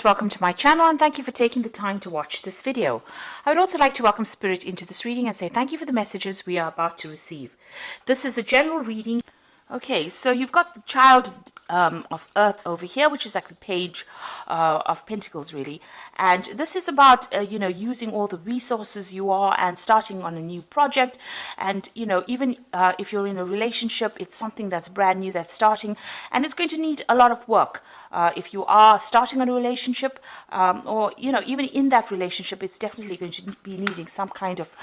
Welcome to my channel and thank you for taking the time to watch this video. I would also like to welcome Spirit into this reading and say thank you for the messages we are about to receive. This is a general reading. Okay, so you've got the child of Earth over here, which is like the page of Pentacles, really. And this is about, using all the resources you are and starting on a new project. And, even if you're in a relationship, it's something that's brand new, that's starting, and it's going to need a lot of work. If you are starting on a relationship, or, even in that relationship, it's definitely going to be needing some kind of,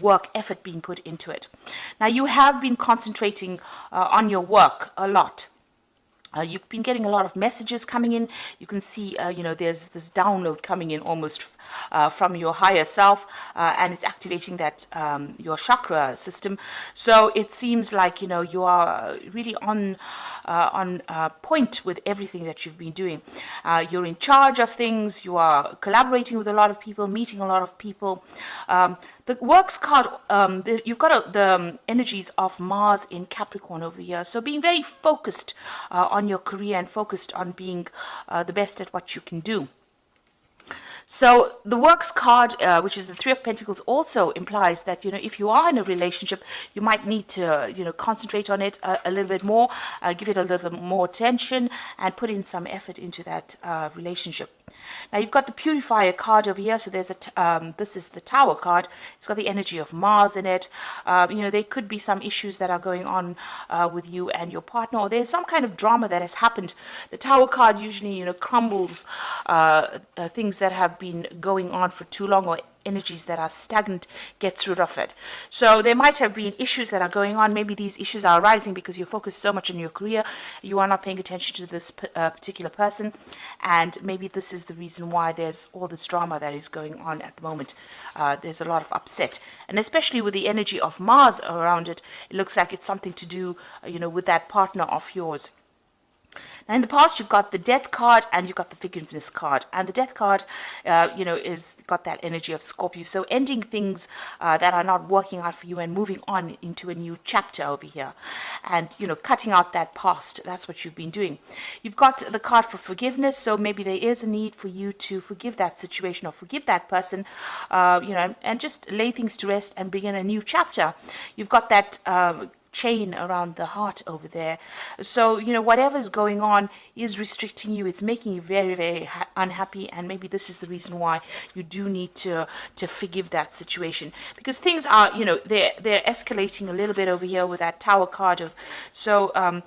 work effort being put into it. Now, you have been concentrating on your work a lot. You've been getting a lot of messages coming in. You can see, there's this download coming in almost from your higher self, and it's activating that your chakra system. So it seems like you are really on point with everything that you've been doing. You're in charge of things. You are collaborating with a lot of people, meeting a lot of people. The works card, you've got the energies of Mars in Capricorn over here. So being very focused on your career and focused on being the best at what you can do. So the works card, which is the Three of Pentacles, also implies that, if you are in a relationship, you might need to, concentrate on it a little bit more, give it a little more attention and put in some effort into that relationship. Now you've got the Purifier card over here. So there's this is the Tower card. It's got the energy of Mars in it. There could be some issues that are going on with you and your partner, or there's some kind of drama that has happened. The Tower card usually, crumbles things that have been going on for too long, or energies that are stagnant, gets rid of it. So there might have been issues that are going on. Maybe these issues are arising because you're focused so much on your career, you are not paying attention to this particular person, and maybe this is the reason why there's all this drama that is going on at the moment. There's a lot of upset, and especially with the energy of Mars around it, it looks like it's something to do, with that partner of yours. Now, in the past, you've got the Death card and you've got the Forgiveness card. And the Death card, is got that energy of Scorpio. So ending things that are not working out for you and moving on into a new chapter over here. And, cutting out that past. That's what you've been doing. You've got the card for Forgiveness. So maybe there is a need for you to forgive that situation or forgive that person, and just lay things to rest and begin a new chapter. You've got that chain around the heart over there. So whatever's going on is restricting you. It's making you very, very unhappy, and maybe this is the reason why you do need to forgive that situation, because things are they're escalating a little bit over here with that Tower card. So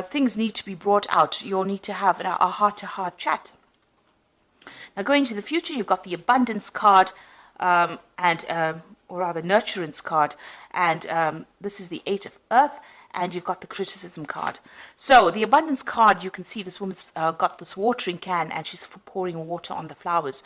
things need to be brought out. You'll need to have a heart-to-heart chat. Now, going to the future, you've got the Abundance card, or rather Nurturance card, and this is the Eight of Earth, and you've got the Criticism card. So the Abundance card, you can see this woman's got this watering can and she's pouring water on the flowers.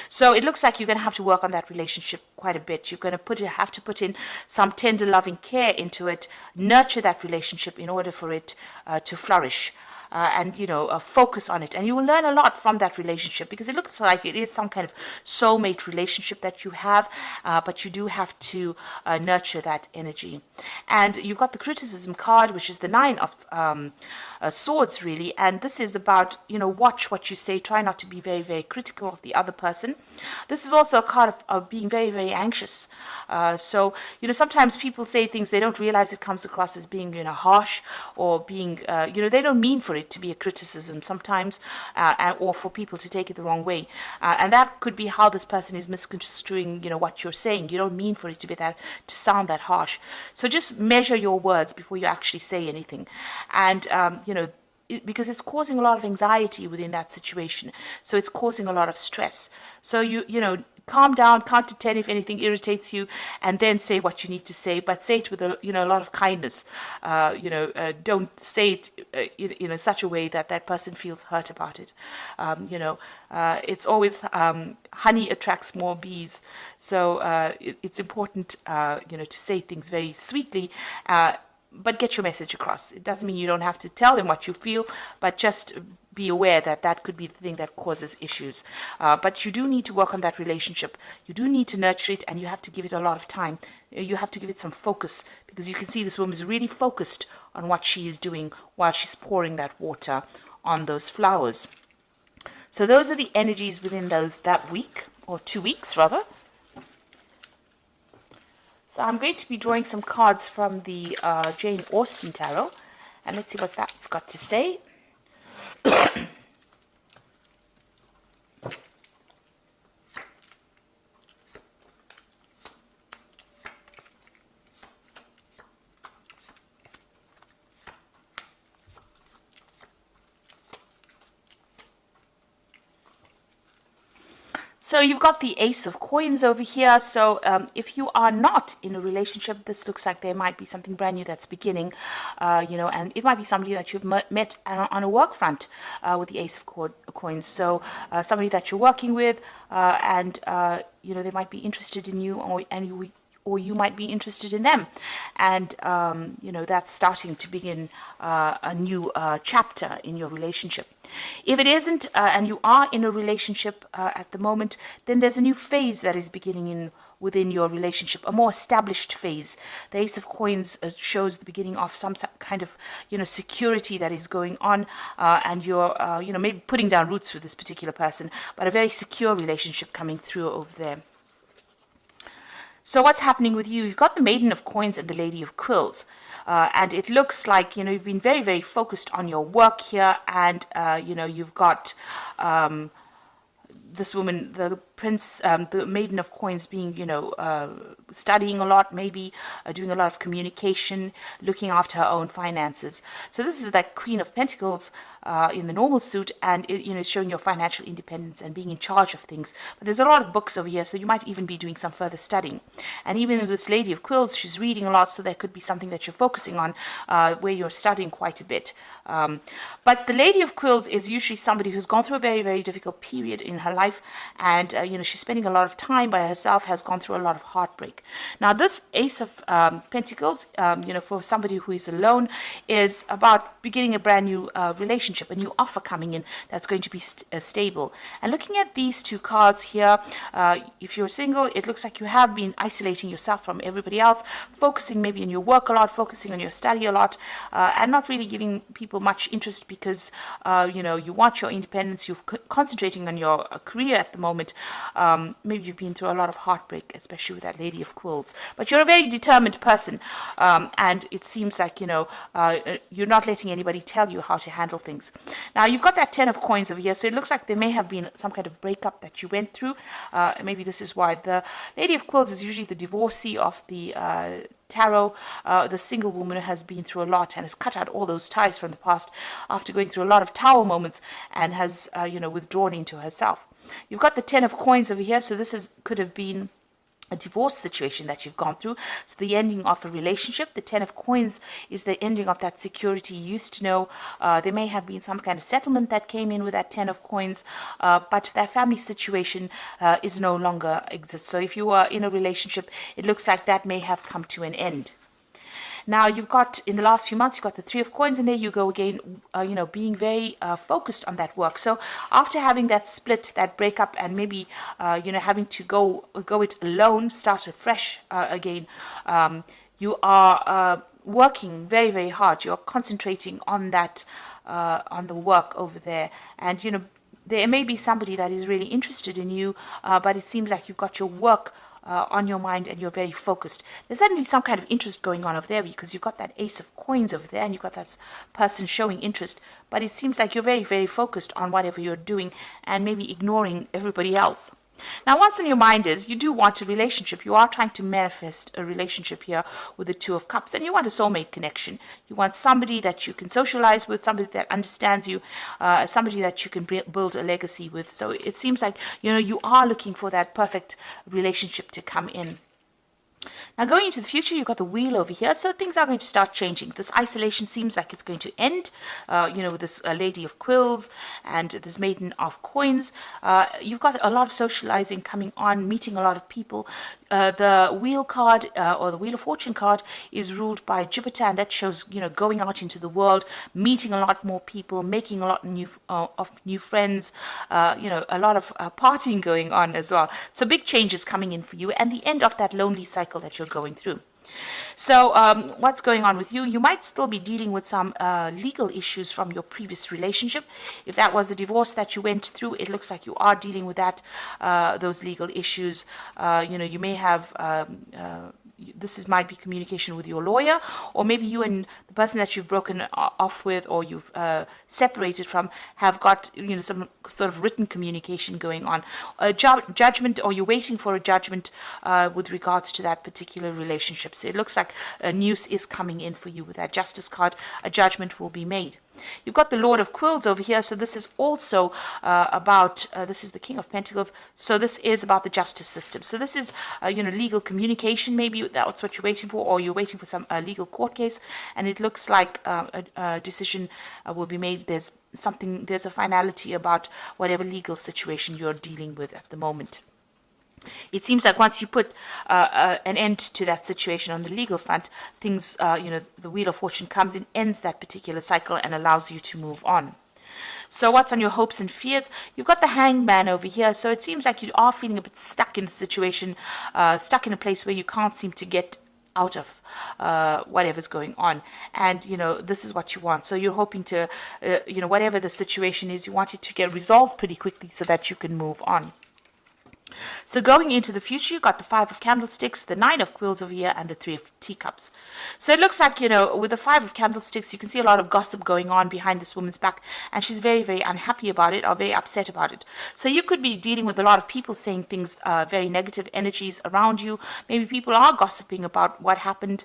So it looks like you're going to have to work on that relationship quite a bit. You're going to have to put in some tender loving care into it, nurture that relationship in order for it to flourish. And focus on it, and you will learn a lot from that relationship, because it looks like it is some kind of soulmate relationship that you have, but you do have to nurture that energy. And you've got the Criticism card, which is the Nine of Swords, really, and this is about watch what you say, try not to be very, very critical of the other person. This is also a card of being very, very anxious. So sometimes people say things, they don't realize it comes across as being harsh, or being they don't mean for it to be a criticism sometimes, or for people to take it the wrong way, and that could be how this person is misconstruing what you're saying. You don't mean for it to be to sound that harsh. So just measure your words before you actually say anything, and because it's causing a lot of anxiety within that situation, so it's causing a lot of stress. So calm down, count to 10 if anything irritates you, and then say what you need to say, but say it with a lot of kindness. Don't say it in such a way that that person feels hurt about it. It's always honey attracts more bees, so it's important to say things very sweetly, but get your message across. It doesn't mean you don't have to tell them what you feel, but just be aware that that could be the thing that causes issues. But you do need to work on that relationship. You do need to nurture it, and you have to give it a lot of time. You have to give it some focus, because you can see this woman is really focused on what she is doing while she's pouring that water on those flowers. So those are the energies within that week, or 2 weeks rather. So I'm going to be drawing some cards from the Jane Austen Tarot, and let's see what that's got to say. So you've got the Ace of Coins over here. So if you are not in a relationship, this looks like there might be something brand new that's beginning, and it might be somebody that you've met on a work front with the Ace of Coins. So somebody that you're working with, and they might be interested in you, or you might be interested in them, and that's starting to begin a new chapter in your relationship. If it isn't, and you are in a relationship at the moment, then there's a new phase that is beginning within your relationship, a more established phase. The Ace of Coins shows the beginning of some kind of security that is going on, and you're maybe putting down roots with this particular person, but a very secure relationship coming through over there. So what's happening with you? You've got the Maiden of Coins and the Lady of Quills. And it looks like, you've been very, very focused on your work here. And, you've got this woman, the the Maiden of Coins being, studying a lot, maybe doing a lot of communication, looking after her own finances. So this is that Queen of Pentacles in the normal suit, and it, showing your financial independence and being in charge of things. But there's a lot of books over here, so you might even be doing some further studying. And even with this Lady of Quills, she's reading a lot, so there could be something that you're focusing on where you're studying quite a bit. But the Lady of Quills is usually somebody who's gone through a very, very difficult period in her life, and she's spending a lot of time by herself, has gone through a lot of heartbreak. Now this Ace of Pentacles, for somebody who is alone, is about beginning a brand new relationship, a new offer coming in that's going to be stable. And looking at these two cards here, if you're single, it looks like you have been isolating yourself from everybody else, focusing maybe on your work a lot, focusing on your study a lot, and not really giving people much interest because, you want your independence, you're concentrating on your career at the moment. Maybe you've been through a lot of heartbreak, especially with that Lady of Quills. But you're a very determined person, and it seems like, you're not letting anybody tell you how to handle things. Now, you've got that Ten of Coins over here, so it looks like there may have been some kind of breakup that you went through. Maybe this is why the Lady of Quills is usually the divorcee of the tarot. The single woman has been through a lot and has cut out all those ties from the past after going through a lot of tower moments, and has, withdrawn into herself. You've got the Ten of Coins over here, so this could have been a divorce situation that you've gone through. So the ending of a relationship. The Ten of Coins is the ending of that security you used to know. There may have been some kind of settlement that came in with that Ten of Coins, but that family situation is no longer exists. So if you are in a relationship, it looks like that may have come to an end. Now, you've got, in the last few months, you've got the Three of Coins, and there you go again, being very focused on that work. So after having that split, that breakup, and maybe, having to go it alone, start afresh again, you are working very, very hard. You're concentrating on that, on the work over there. And, there may be somebody that is really interested in you, but it seems like you've got your work on your mind, and you're very focused. There's certainly some kind of interest going on over there, because you've got that Ace of Coins over there, and you've got that person showing interest, but it seems like you're very, very focused on whatever you're doing, and maybe ignoring everybody else. Now, what's on your mind is you do want a relationship. You are trying to manifest a relationship here with the Two of Cups, and you want a soulmate connection. You want somebody that you can socialize with, somebody that understands you, somebody that you can build a legacy with. So it seems like, you are looking for that perfect relationship to come in. Now, going into the future, you've got the Wheel over here, so things are going to start changing. This isolation seems like it's going to end, with this Lady of Quills and this Maiden of Coins. You've got a lot of socializing coming on, meeting a lot of people. The Wheel card, or the Wheel of Fortune card, is ruled by Jupiter, and that shows, going out into the world, meeting a lot more people, making a lot of new friends, a lot of partying going on as well. So big changes coming in for you, and the end of that lonely cycle that you're going through. So what's going on with you? You might still be dealing with some legal issues from your previous relationship. If that was a divorce that you went through, it looks like you are dealing with that, those legal issues. You may have might be communication with your lawyer, or maybe you and the person that you've broken off with, or you've separated from, have got some sort of written communication going on. A judgment, or you're waiting for a judgment with regards to that particular relationship. So it looks like a news is coming in for you with that Justice card. A judgment will be made. You've got the Lord of Quills over here, so this is also about, this is the King of Pentacles, so this is about the justice system. So this is, legal communication, maybe that's what you're waiting for, or you're waiting for some legal court case, and it looks like a decision will be made. There's a finality about whatever legal situation you're dealing with at the moment. It seems like once you put an end to that situation on the legal front, things, the Wheel of Fortune comes in, ends that particular cycle, and allows you to move on. So what's on your hopes and fears? You've got the Hangman over here. So it seems like you are feeling a bit stuck in the situation, stuck in a place where you can't seem to get out of whatever's going on, and this is what you want. So you're hoping to whatever the situation is, you want it to get resolved pretty quickly so that you can move on. So going into the future, you've got the Five of Candlesticks, the Nine of Quills over here, and the Three of Teacups. So it looks like, with the Five of Candlesticks, you can see a lot of gossip going on behind this woman's back, and she's very, very unhappy about it, or very upset about it. So you could be dealing with a lot of people saying things, very negative energies around you. Maybe people are gossiping about what happened,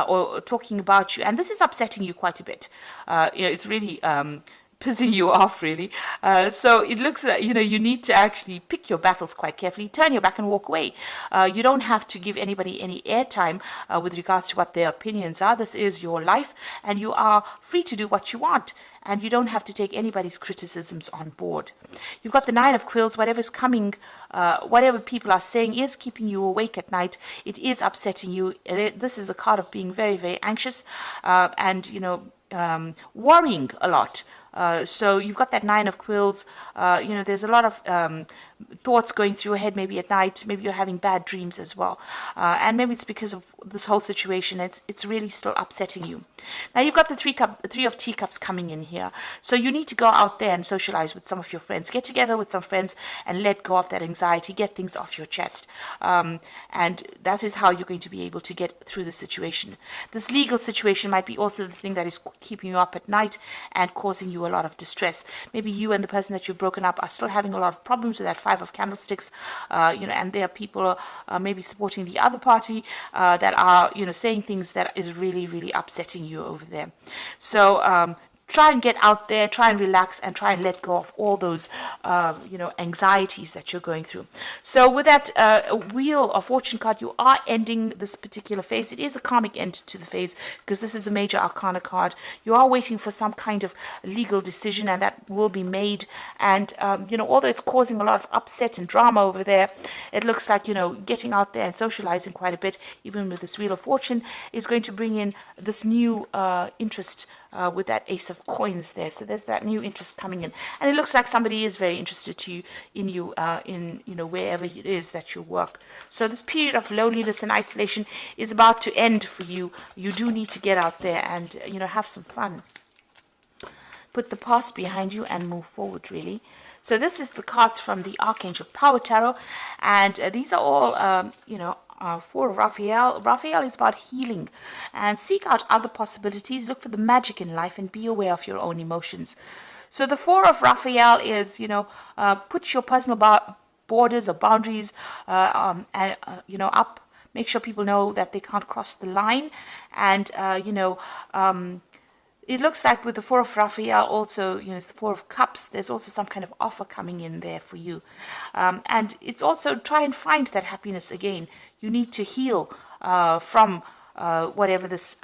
or talking about you, and this is upsetting you quite a bit. It's really pissing you off, really. So it looks like, you need to actually pick your battles quite carefully, turn your back and walk away. You don't have to give anybody any airtime with regards to what their opinions are. This is your life, and you are free to do what you want, and you don't have to take anybody's criticisms on board. You've got the Nine of Quills. Whatever's coming, whatever people are saying is keeping you awake at night. It is upsetting you. This is a card of being very, very anxious, and worrying a lot. So you've got that Nine of Quills. There's a lot of thoughts going through your head, maybe at night. Maybe you're having bad dreams as well, and maybe it's because of this whole situation. It's really still upsetting you. Now you've got the Three of Teacups coming in here. So you need to go out there and socialize with some of your friends. Get together with some friends and let go of that anxiety. Get things off your chest, and that is how you're going to be able to get through the situation. This legal situation might be also the thing that is keeping you up at night and causing you a lot of distress. Maybe you and the person that you've broken up are still having a lot of problems with that Five of Candlesticks, and there are people maybe supporting the other party that are, saying things that is really, really upsetting you over there. So try and get out there, try and relax, and try and let go of all those, anxieties that you're going through. So with that Wheel of Fortune card, you are ending this particular phase. It is a karmic end to the phase because this is a major arcana card. You are waiting for some kind of legal decision, and that will be made. And, although it's causing a lot of upset and drama over there, it looks like, getting out there and socializing quite a bit, even with this Wheel of Fortune, is going to bring in this new interest with that Ace of Coins there. So there's that new interest coming in, and it looks like somebody is very interested in you wherever it is that you work. So this period of loneliness and isolation is about to end for you. You do need to get out there and have some fun. Put the past behind you and move forward, really. So this is the cards from the Archangel Power Tarot, and these are all Four of Raphael. Raphael is about healing, and seek out other possibilities. Look for the magic in life and be aware of your own emotions. So the Four of Raphael is, put your personal borders or boundaries, up. Make sure people know that they can't cross the line, and it looks like with the Four of Raphael also, it's the Four of Cups, there's also some kind of offer coming in there for you. And it's also try and find that happiness again. You need to heal from whatever this,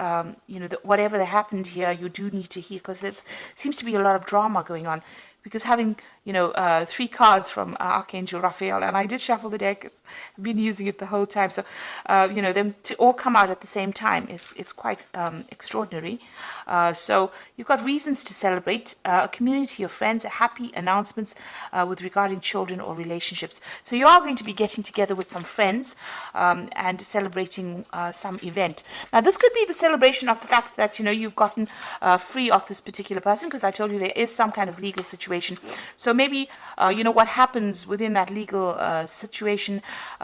whatever that happened here, you do need to heal, because there seems to be a lot of drama going on. Because having, three cards from Archangel Raphael, and I did shuffle the deck. I've been using it the whole time, so them to all come out at the same time is quite extraordinary. So you've got reasons to celebrate, a community of friends, happy announcements with regarding children or relationships. So you are going to be getting together with some friends and celebrating some event. Now this could be the celebration of the fact that you've gotten free of this particular person, because I told you there is some kind of legal situation. So maybe what happens within that legal situation,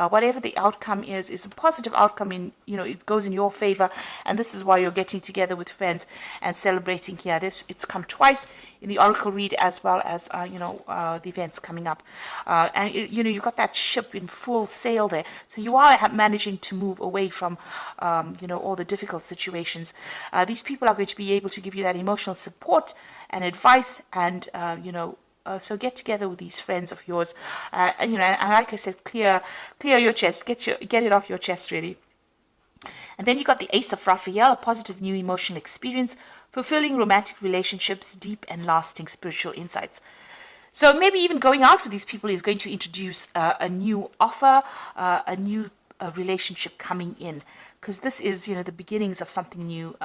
whatever the outcome is a positive outcome. It goes in your favor, and this is why you're getting together with friends and celebrating here. It's come twice in the oracle read, as well as the events coming up, and you've got that ship in full sail there. So you are managing to move away from all the difficult situations. These people are going to be able to give you that emotional support and advice, and so get together with these friends of yours, and like I said, clear your chest, get it off your chest, really. And then you got the Ace of Raphael, a positive new emotional experience, fulfilling romantic relationships, deep and lasting spiritual insights. So maybe even going out with these people is going to introduce a new offer, a new relationship coming in, because this is the beginnings of something new.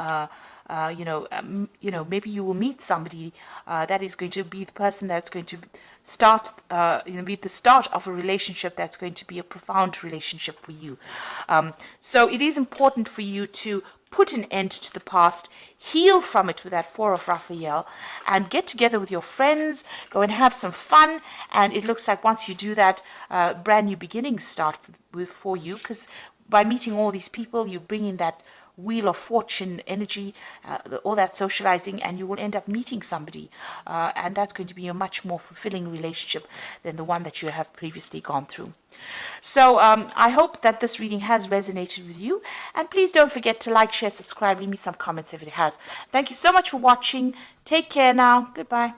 Maybe you will meet somebody that is going to be the person that's going to start, be the start of a relationship that's going to be a profound relationship for you. So it is important for you to put an end to the past, heal from it with that Four of Raphael, and get together with your friends, go and have some fun. And it looks like once you do that, brand new beginnings start for you, because by meeting all these people, you bring in that Wheel of Fortune energy, all that socializing, and you will end up meeting somebody, and that's going to be a much more fulfilling relationship than the one that you have previously gone through. So I hope that this reading has resonated with you, and please don't forget to like, share, subscribe, leave me some comments if it has. Thank you so much for watching. Take care now. Goodbye.